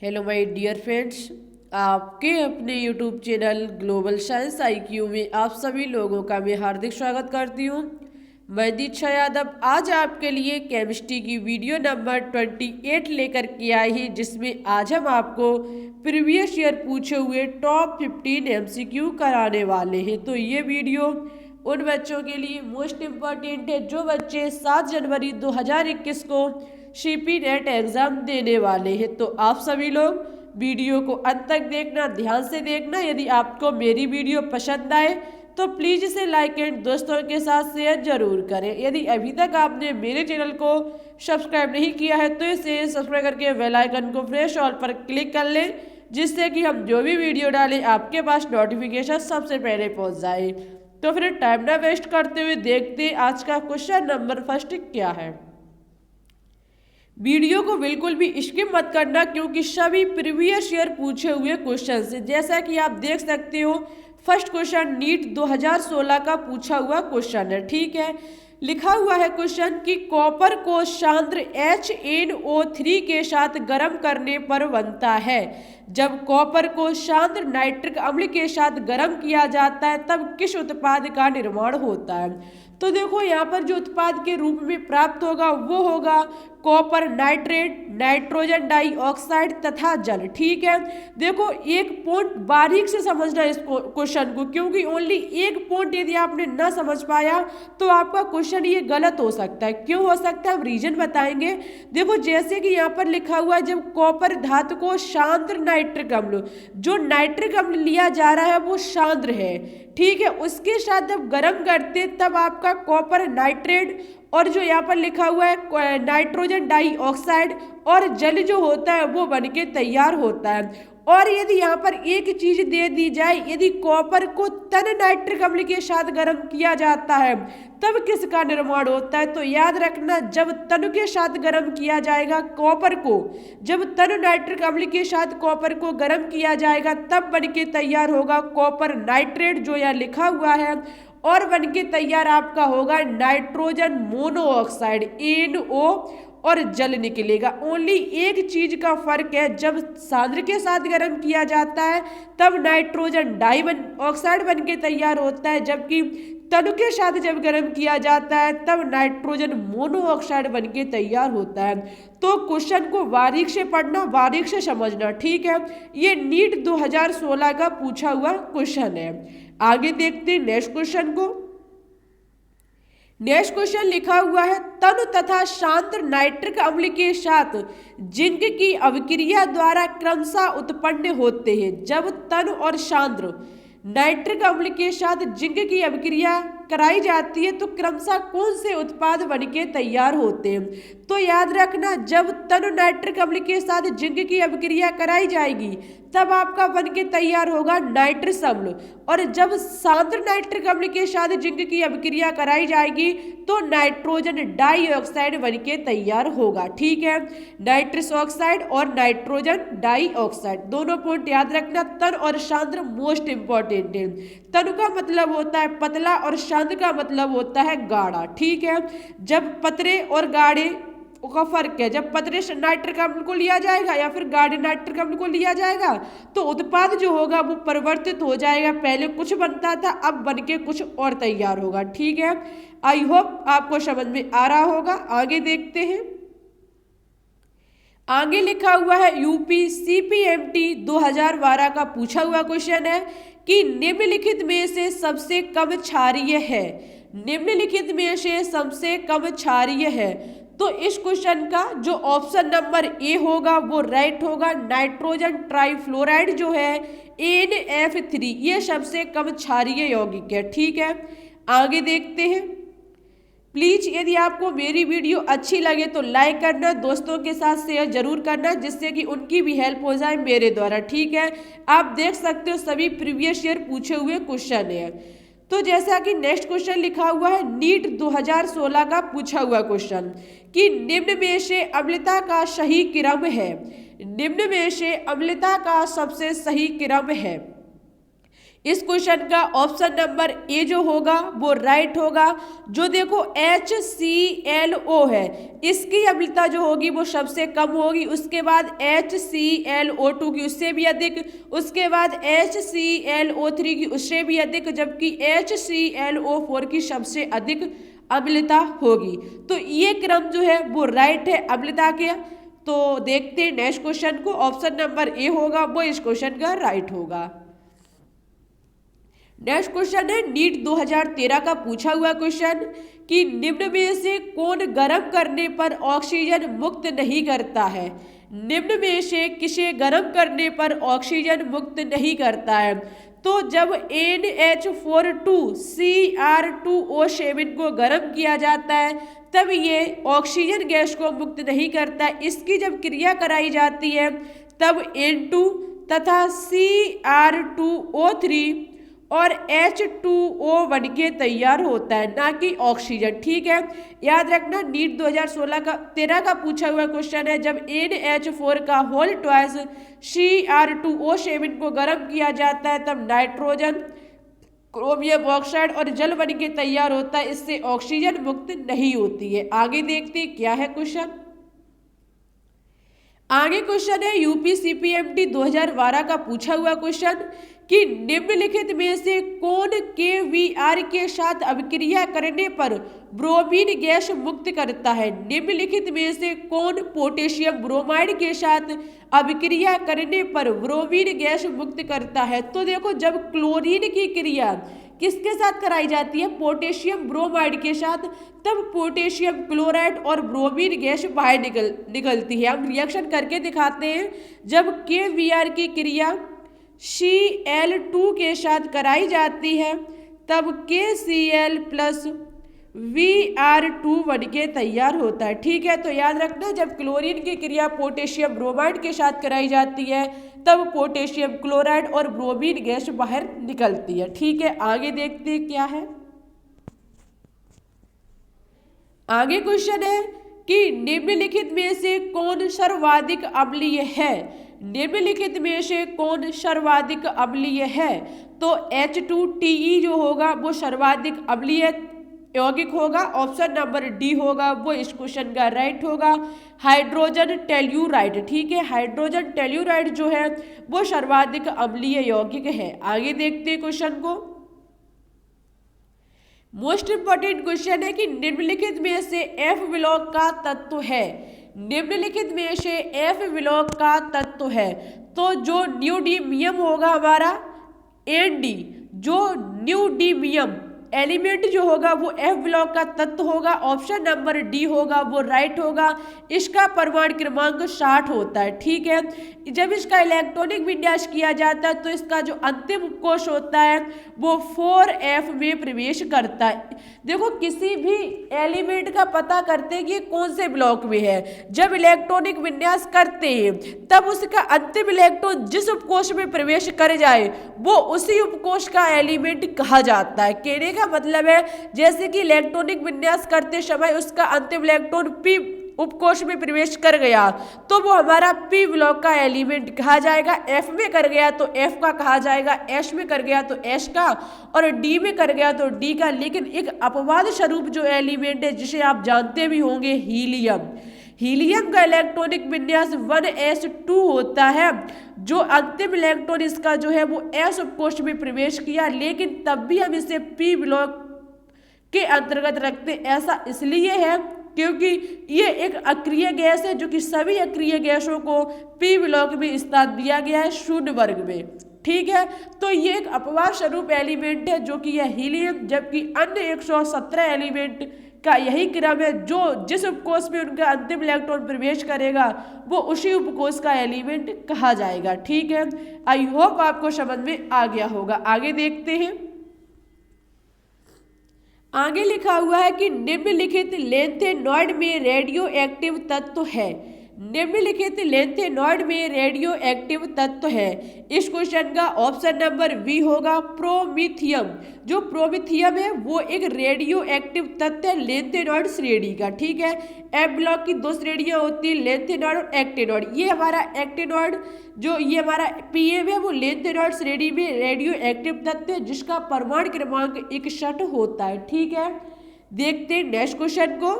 Hello my dear friends. आपके अपने YouTube channel Global Science IQ में आप सभी लोगों का मैं हार्दिक स्वागत करती हूँ। मैं दीक्षा यादव आज आपके लिए केमिस्ट्री की वीडियो नंबर 28 लेकर के आई है, जिसमें आज हम आपको प्रीवियस ईयर पूछे हुए टॉप 15 एमसीक्यू कराने वाले हैं। तो ये वीडियो उन बच्चों के लिए मोस्ट इम्पॉर्टेंट है जो बच्चे 7 जनवरी 2021 को सीपी नेट एग्जाम देने वाले हैं। तो आप सभी लोग वीडियो को अंत तक देखना, ध्यान से देखना। यदि आपको मेरी वीडियो पसंद आए तो प्लीज़ इसे लाइक एंड दोस्तों के साथ शेयर जरूर करें। यदि अभी तक आपने मेरे चैनल को सब्सक्राइब नहीं किया है तो इसे सब्सक्राइब करके बेल आइकन को प्रेस ऑल पर क्लिक कर लें, जिससे कि हम जो भी वीडियो डालें आपके पास नोटिफिकेशन सबसे पहले पहुंच जाए। तो फिर टाइम ना वेस्ट करते हुए देखते आज का क्वेश्चन नंबर फर्स्ट क्या है। वीडियो को बिल्कुल भी स्किप मत करना, क्योंकि सभी प्रीवियस ईयर पूछे हुए क्वेश्चन से, जैसा कि आप देख सकते हो फर्स्ट क्वेश्चन नीट 2016 का पूछा हुआ क्वेश्चन है। ठीक है, लिखा हुआ है क्वेश्चन कि कॉपर को सांद्र HNO3 के साथ गर्म करने पर बनता है। जब कॉपर को सांद्र नाइट्रिक अम्ल के साथ गर्म किया जाता है तब किस उत्पाद का निर्माण होता है। तो देखो यहाँ पर जो उत्पाद के रूप में प्राप्त होगा वो होगा कॉपर नाइट्रेट, नाइट्रोजन डाइऑक्साइड तथा जल। ठीक है, देखो एक पॉइंट बारीक से समझना इस क्वेश्चन को, क्योंकि ओनली एक पॉइंट यदि आपने ना समझ पाया तो आपका क्वेश्चन ये गलत हो सकता है। क्यों हो सकता है हम रीजन बताएंगे। देखो जैसे कि यहाँ पर लिखा हुआ है जब कॉपर धातु को सांद्र नाइट्रिक अम्ल, जो नाइट्रिक अम्ल लिया जा रहा है वो सांद्र है, ठीक है, उसके साथ जब गर्म करते तब आपका कॉपर नाइट्रेट और जो यहाँ पर लिखा हुआ है नाइट्रोजन डाइऑक्साइड और जल जो होता है वो बनके तैयार होता है। और यदि यहाँ पर एक चीज दे दी जाए, यदि कॉपर को तन नाइट्रिक अम्ल के साथ गर्म किया जाता है तब किसका निर्माण होता है, तो याद रखना जब तन के साथ गर्म किया जाएगा कॉपर को, जब तन नाइट्रिक अम्ल के साथ कॉपर को गर्म किया जाएगा तब बनके तैयार होगा कॉपर नाइट्रेट जो यहाँ लिखा हुआ है, और बनके तैयार आपका होगा नाइट्रोजन मोनोऑक्साइड NO और जल निकलेगा। ओनली एक चीज का फर्क है, जब सांद्र के साथ गर्म किया जाता है तब नाइट्रोजन डाइऑक्साइड बनके तैयार होता है, जबकि तनु के साथ जब गर्म किया जाता है तब नाइट्रोजन मोनोऑक्साइड बनके तैयार होता है। तो क्वेश्चन को बारीक से पढ़ना, बारीक से समझना। ठीक है, ये नीट 2016 का पूछा हुआ क्वेश्चन है। आगे देखते हैं नेक्स्ट क्वेश्चन को। नेक्स्ट क्वेश्चन लिखा हुआ है तनु तथा सांद्र नाइट्रिक अम्ल के साथ जिंक की अभिक्रिया द्वारा क्रमशः उत्पन्न होते हैं। जब तनु और सांद्र नाइट्रिक अम्ल के साथ जिंक की अभिक्रिया कराई जाती है तो क्रमशः कौन से उत्पाद बनके तैयार होते हैं। तो याद रखना जब तनु नाइट्रिक अम्ल के साथ जिंक की अभिक्रिया कराई जाएगी तब आपका बनके तैयार होगा नाइट्रस अम्ल, और जब सांद्र नाइट्रिक अम्ल के साथ जिंक की अभिक्रिया कराई जाएगी तो नाइट्रोजन डाइऑक्साइड बनके तैयार होगा। ठीक है, नाइट्रस ऑक्साइड और नाइट्रोजन डाइऑक्साइड दोनों पॉइंट याद रखना। तन और सांद्र मोस्ट इंपॉर्टेंट है। तन का मतलब होता है पतला और सांद्र का मतलब होता है गाढ़ा। ठीक है, जब पतले और गाढ़े का फर्क है, जब पतले नाइट्रिक अम्ल को लिया जाएगा या फिर गाढ़े नाइट्रिक अम्ल को लिया जाएगा तो उत्पाद जो होगा वो परिवर्तित हो जाएगा। पहले कुछ बनता था अब बनके कुछ और तैयार होगा। ठीक है, आई होप आपको समझ में आ रहा होगा। आगे देखते हैं। आगे लिखा हुआ है यूपी CPMT 2012 का पूछा हुआ क्वेश्चन है कि निम्नलिखित में से सबसे कम क्षारीय है। निम्नलिखित में से सबसे कम क्षारीय है, तो इस क्वेश्चन का जो ऑप्शन नंबर ए होगा वो राइट होगा। नाइट्रोजन ट्राइफ्लोराइड जो है NF3 ये सबसे कम क्षारीय यौगिक है। ठीक है, आगे देखते हैं। प्लीज यदि आपको मेरी वीडियो अच्छी लगे तो लाइक करना, दोस्तों के साथ शेयर जरूर करना, जिससे कि उनकी भी हेल्प हो जाए मेरे द्वारा। ठीक है, आप देख सकते हो सभी प्रीवियस ईयर पूछे हुए क्वेश्चन है। तो जैसा कि नेक्स्ट क्वेश्चन लिखा हुआ है नीट 2016 का पूछा हुआ क्वेश्चन कि निम्न में से अम्लता का सही क्रम है। निम्न में से अम्लता का सबसे सही क्रम है। इस क्वेश्चन का ऑप्शन नंबर ए जो होगा वो राइट होगा। जो देखो HClO है, इसकी अम्लता जो होगी वो सबसे कम होगी, उसके बाद HClO2 की उससे भी अधिक, उसके बाद HClO3 की उससे भी अधिक, जबकि HClO4 की सबसे अधिक अम्लता होगी। तो ये क्रम जो है वो राइट है अम्लता के। तो देखते हैं नेक्स्ट क्वेश्चन को, ऑप्शन नंबर ए होगा वो इस क्वेश्चन का राइट होगा। नेक्स्ट क्वेश्चन है नीट 2013 का पूछा हुआ क्वेश्चन कि निम्न में से कौन गर्म करने पर ऑक्सीजन मुक्त नहीं करता है। निम्न में से किसे गर्म करने पर ऑक्सीजन मुक्त नहीं करता है। तो जब NH42Cr2O7 को गर्म किया जाता है तब ये ऑक्सीजन गैस को मुक्त नहीं करता है। इसकी जब क्रिया कराई जाती है तब N2 तथा Cr2O3 और H2O बन के तैयार होता है, ना कि ऑक्सीजन। ठीक है, याद रखना नीट 2013 का पूछा हुआ क्वेश्चन है। जब NH4 का होल ट्वाइस Cr2O7 को गर्म किया जाता है तब नाइट्रोजन, क्रोमियम ऑक्साइड और जल बन के तैयार होता है, इससे ऑक्सीजन मुक्त नहीं होती है। आगे देखते क्या है क्वेश्चन। आगे क्वेश्चन है UPCPMT 2012 का पूछा हुआ क्वेश्चन कि निम्नलिखित में से कौन KVR के साथ अभिक्रिया करने पर ब्रोमीन गैस मुक्त करता है। निम्नलिखित में से कौन पोटेशियम ब्रोमाइड के साथ अभिक्रिया करने पर ब्रोमीन गैस मुक्त करता है। तो देखो जब क्लोरीन की क्रिया किसके साथ कराई जाती है, पोटेशियम ब्रोमाइड के साथ, तब पोटेशियम क्लोराइड और ब्रोमीन गैस बाहर निकलती है। हम रिएक्शन करके दिखाते हैं। जब KVR की क्रिया Cl2 के साथ कराई जाती है तब KCl प्लस Vr2 बन के तैयार होता है। ठीक है, तो याद रखना जब क्लोरीन की क्रिया पोटेशियम ब्रोमाइड के साथ कराई जाती है तब पोटेशियम क्लोराइड और ब्रोमीन गैस बाहर निकलती है। ठीक है, आगे देखते हैं क्या है। आगे क्वेश्चन है कि निम्नलिखित में से कौन सर्वाधिक अम्लीय है। निम्नलिखित में से कौन सर्वाधिक अम्लीय है। तो H2TE जो होगा वो सर्वाधिक अम्लीय यौगिक होगा। ऑप्शन नंबर डी होगा वो इस क्वेश्चन का राइट होगा। हाइड्रोजन टेल्यूराइड, ठीक है, हाइड्रोजन टेल्यूराइड जो है वो सर्वाधिक अम्लीय यौगिक है। आगे देखते हैं क्वेश्चन को। मोस्ट इंपॉर्टेंट क्वेश्चन है कि निम्नलिखित में से F ब्लॉक का तत्व है। निम्नलिखित में से F ब्लॉक का तत्व है। तो जो न्यूडीमियम होगा हमारा ND, जो न्यूडीमियम एलिमेंट जो होगा वो F ब्लॉक का तत्व होगा। ऑप्शन नंबर डी होगा वो राइट होगा। इसका परमाणु क्रमांक 60 होता है। ठीक है, जब इसका इलेक्ट्रॉनिक विन्यास किया जाता है तो इसका जो अंतिम कोश होता है वो 4F में प्रवेश करता है। देखो किसी भी एलिमेंट का पता करते हैं कि कौन से ब्लॉक में है। जब इलेक्ट्रॉनिक विन्यास करते हैं तब उसका अंतिम इलेक्ट्रॉन जिस उपकोष में प्रवेश कर जाए वो उसी उपकोष का एलिमेंट कहा जाता है। कहने का मतलब है जैसे कि इलेक्ट्रॉनिक विन्यास करते समय उसका अंतिम इलेक्ट्रॉन P उपकोष में प्रवेश कर गया तो वो हमारा P ब्लॉक का एलिमेंट कहा जाएगा। F में कर गया तो F का कहा जाएगा, S में कर गया तो S का, और D में कर गया तो D का। लेकिन एक अपवाद स्वरूप जो एलिमेंट है जिसे आप जानते भी होंगे, हीलियम। हीलियम का इलेक्ट्रॉनिक विन्यास 1s2 होता है। जो अंतिम इलेक्ट्रॉन इसका जो है वो S उपकोष में प्रवेश किया, लेकिन तब भी हम इसे P ब्लॉक के अंतर्गत रखते। ऐसा इसलिए है क्योंकि ये एक अक्रिय गैस है जो कि सभी अक्रिय गैसों को P ब्लॉक में स्थान दिया गया है, शून्य वर्ग में। ठीक है, तो ये एक अपवाद स्वरूप एलिमेंट है जो कि यह हीलियम, जबकि अन्य 117 एलिमेंट का यही क्रम है। जो जिस उपकोष में उनका अंतिम इलेक्ट्रॉन प्रवेश करेगा वो उसी उपकोष का एलिमेंट कहा जाएगा। ठीक है, आई होप आपको समझ में आ गया होगा। आगे देखते हैं। आगे लिखा हुआ है कि निम्नलिखित लेंथेनॉइड में रेडियो एक्टिव तत्व है। निम्नलिखित लेंथेनॉइड में रेडियो एक्टिव तत्व है। इस क्वेश्चन का ऑप्शन नंबर बी होगा प्रोमीथियम। जो प्रोमीथियम है वो एक रेडियो एक्टिव तत्व है लेंथेनॉइड श्रेणी का, ठीक है। एम ब्लॉक की दो श्रेणियां होती है, लेंथेनॉइड और एक्टिनॉइड। ये हमारा एक्टिनॉइड जो ये हमारा पीएम है वो लेंथेनॉइड श्रेणी में रेडियो एक्टिव तत्व है जिसका परमाणु क्रमांक 61 होता है, ठीक है। देखते हैं नेक्स्ट क्वेश्चन को।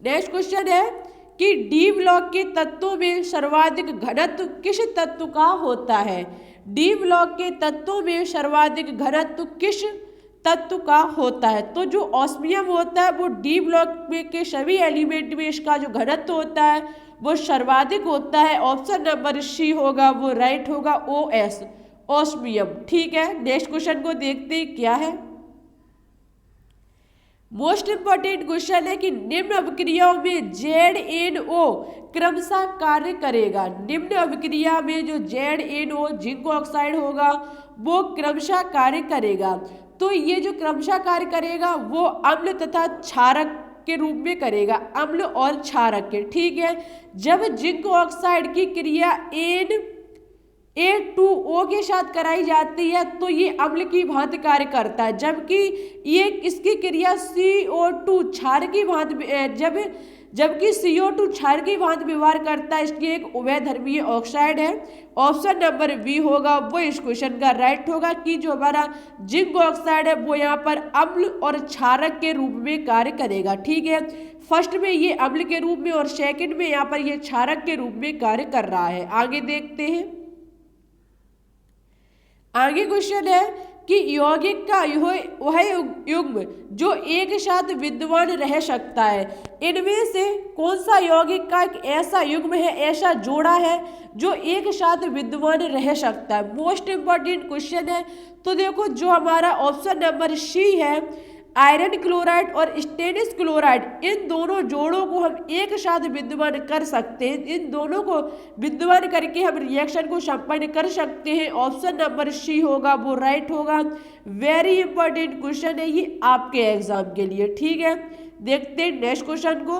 नेक्स्ट क्वेश्चन है कि डी ब्लॉक के तत्वों में सर्वाधिक घनत्व किस तत्व का होता है। डी ब्लॉक के तत्वों में सर्वाधिक घनत्व किस तत्व का होता है। तो जो ऑस्मियम होता है वो डी ब्लॉक में के सभी एलिमेंट में इसका जो घनत्व होता है वो सर्वाधिक होता है। ऑप्शन नंबर सी होगा, वो राइट होगा, OS ऑस्मियम, ठीक है। नेक्स्ट क्वेश्चन को देखते हैं क्या है। मोस्ट इंपॉर्टेंट क्वेश्चन है कि निम्न अभिक्रियाओं में ZnO क्रमशः कार्य करेगा। निम्न अभिक्रिया में जो ZnO जिंक ऑक्साइड होगा वो क्रमशः कार्य करेगा। तो ये जो क्रमशः कार्य करेगा वो अम्ल तथा क्षारक के रूप में करेगा, अम्ल और क्षारक के, ठीक है। जब जिंक ऑक्साइड की क्रिया Na2O के साथ कराई जाती है तो ये अम्ल की भांति कार्य करता है, जबकि ये इसकी क्रिया CO2 क्षार की भांति जबकि CO2 क्षार की भांति व्यवहार करता है, इसलिए एक उभयधर्मीय ऑक्साइड है। ऑप्शन नंबर बी होगा, वो इस क्वेश्चन का राइट होगा कि जो हमारा जिंक ऑक्साइड है वो यहाँ पर अम्ल और क्षारक के रूप में कार्य करेगा, ठीक है। फर्स्ट में ये अम्ल के रूप में और सेकंड में यहाँ पर ये क्षारक के रूप में कार्य कर रहा है। आगे देखते हैं। आगे क्वेश्चन है कि यौगिक का वह युग्म जो एक साथ विद्यमान रह सकता है, इनमें से कौन सा यौगिक का एक ऐसा युग्म है, ऐसा जोड़ा है जो एक साथ विद्यमान रह सकता है। मोस्ट इंपॉर्टेंट क्वेश्चन है। तो देखो जो हमारा ऑप्शन नंबर सी है, आयरन क्लोराइड और स्टेनिस क्लोराइड, इन दोनों जोड़ों को हम एक साथ विद्यमान कर सकते हैं। इन दोनों को विद्यमान करके हम रिएक्शन को संपन्न कर सकते हैं। ऑप्शन नंबर सी होगा, वो राइट होगा। वेरी इंपॉर्टेंट क्वेश्चन है ये आपके एग्जाम के लिए, ठीक है। देखते हैं नेक्स्ट क्वेश्चन को।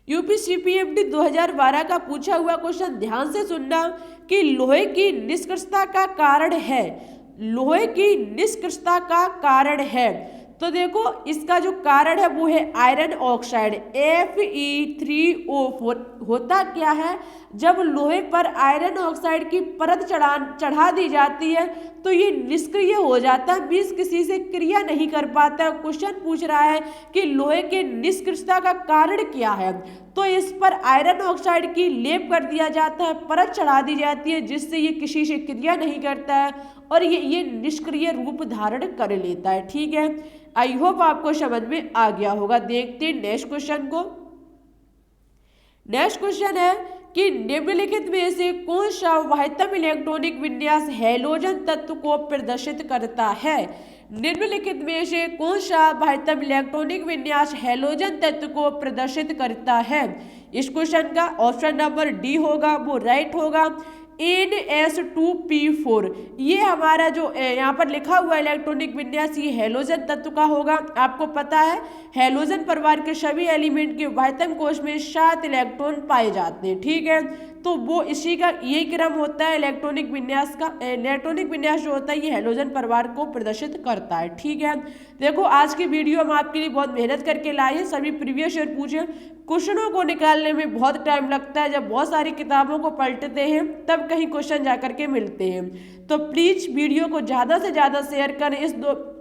UPCPMT 2012 का पूछा हुआ क्वेश्चन, ध्यान से सुनना कि लोहे की निष्क्रियता का कारण है। लोहे की निष्क्रियता का कारण है तो देखो इसका जो कारण है वो है आयरन ऑक्साइड Fe3O4। होता क्या है, जब लोहे पर आयरन ऑक्साइड की परत चढ़ा दी जाती है तो ये निष्क्रिय हो जाता है, मींस किसी से क्रिया नहीं कर पाता है। क्वेश्चन पूछ रहा है कि लोहे के निष्क्रियता का कारण क्या है, तो इस पर आयरन ऑक्साइड की लेप कर दिया जाता है, परत चढ़ा दी जाती है, जिससे ये किसी से क्रिया नहीं करता है और ये निष्क्रिय रूप धारण कर लेता है, ठीक है। आई होप आपको समझ में आ गया होगा। देखते हैं नेक्स्ट क्वेश्चन को। नेक्स्ट क्वेश्चन है कि निम्नलिखित में से कौन सा वाह्यतम इलेक्ट्रॉनिक विन्यास हैलोजन तत्व को प्रदर्शित करता है। निम्नलिखित में से कौन सा वाह्यतम इलेक्ट्रॉनिक विन्यास हैलोजन तत्व को प्रदर्शित करता है। इस क्वेश्चन का ऑप्शन नंबर डी होगा, वो राइट होगा, NS2P4। ये हमारा जो यहाँ पर लिखा हुआ इलेक्ट्रॉनिक विन्यास ये हैलोजन तत्व का होगा। आपको पता है हैलोजन परिवार के सभी एलिमेंट के वाह्यतम कोश में 7 इलेक्ट्रॉन पाए जाते हैं, ठीक है। तो वो इसी का यही क्रम होता है इलेक्ट्रॉनिक विन्यास का। इलेक्ट्रॉनिक विन्यास जो होता है ये हैलोजन परिवार को प्रदर्शित करता है, ठीक है। देखो आज की वीडियो हम आपके लिए बहुत मेहनत करके लाए हैं। सभी प्रीवियस ईयर पूछे क्वेश्चनों को निकालने में बहुत टाइम लगता है, जब बहुत सारी किताबों को पलटते हैं तब कहीं क्वेश्चन जाकर के मिलते हैं। तो प्लीज वीडियो को ज़्यादा से ज़्यादा शेयर करें,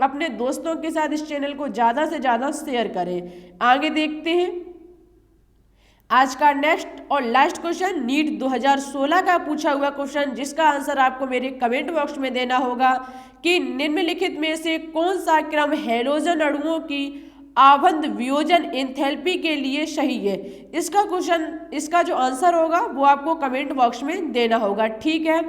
अपने दोस्तों के साथ इस चैनल को ज़्यादा से ज़्यादा शेयर करें। आगे देखते हैं आज का नेक्स्ट और लास्ट क्वेश्चन, नीट 2016 का पूछा हुआ क्वेश्चन, जिसका आंसर आपको मेरे कमेंट बॉक्स में देना होगा कि निम्नलिखित में से कौन सा क्रम हैलोजन अणुओं की आबंध वियोजन एंथैल्पी के लिए सही है। इसका क्वेश्चन, इसका जो आंसर होगा वो आपको कमेंट बॉक्स में देना होगा, ठीक है।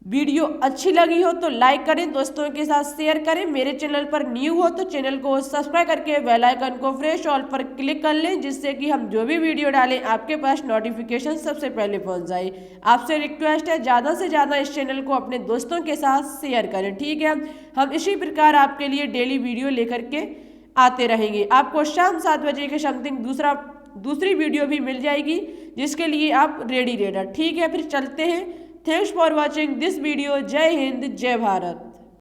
वीडियो अच्छी लगी हो तो लाइक करें, दोस्तों के साथ शेयर करें। मेरे चैनल पर न्यू हो तो चैनल को सब्सक्राइब करके बेल आइकन को प्रेस ऑल पर क्लिक कर लें, जिससे कि हम जो भी वीडियो डालें आपके पास नोटिफिकेशन सबसे पहले पहुंच जाए। आपसे रिक्वेस्ट है ज़्यादा से ज़्यादा इस चैनल को अपने दोस्तों के साथ शेयर करें, ठीक है। हम इसी प्रकार आपके लिए डेली वीडियो लेकर के आते रहेंगे। आपको शाम 7 बजे के समथिंग दूसरी वीडियो भी मिल जाएगी, जिसके लिए आप रेडी रहना। ठीक है, फिर चलते हैं। Thanks for watching this video. जय हिंद, जय भारत।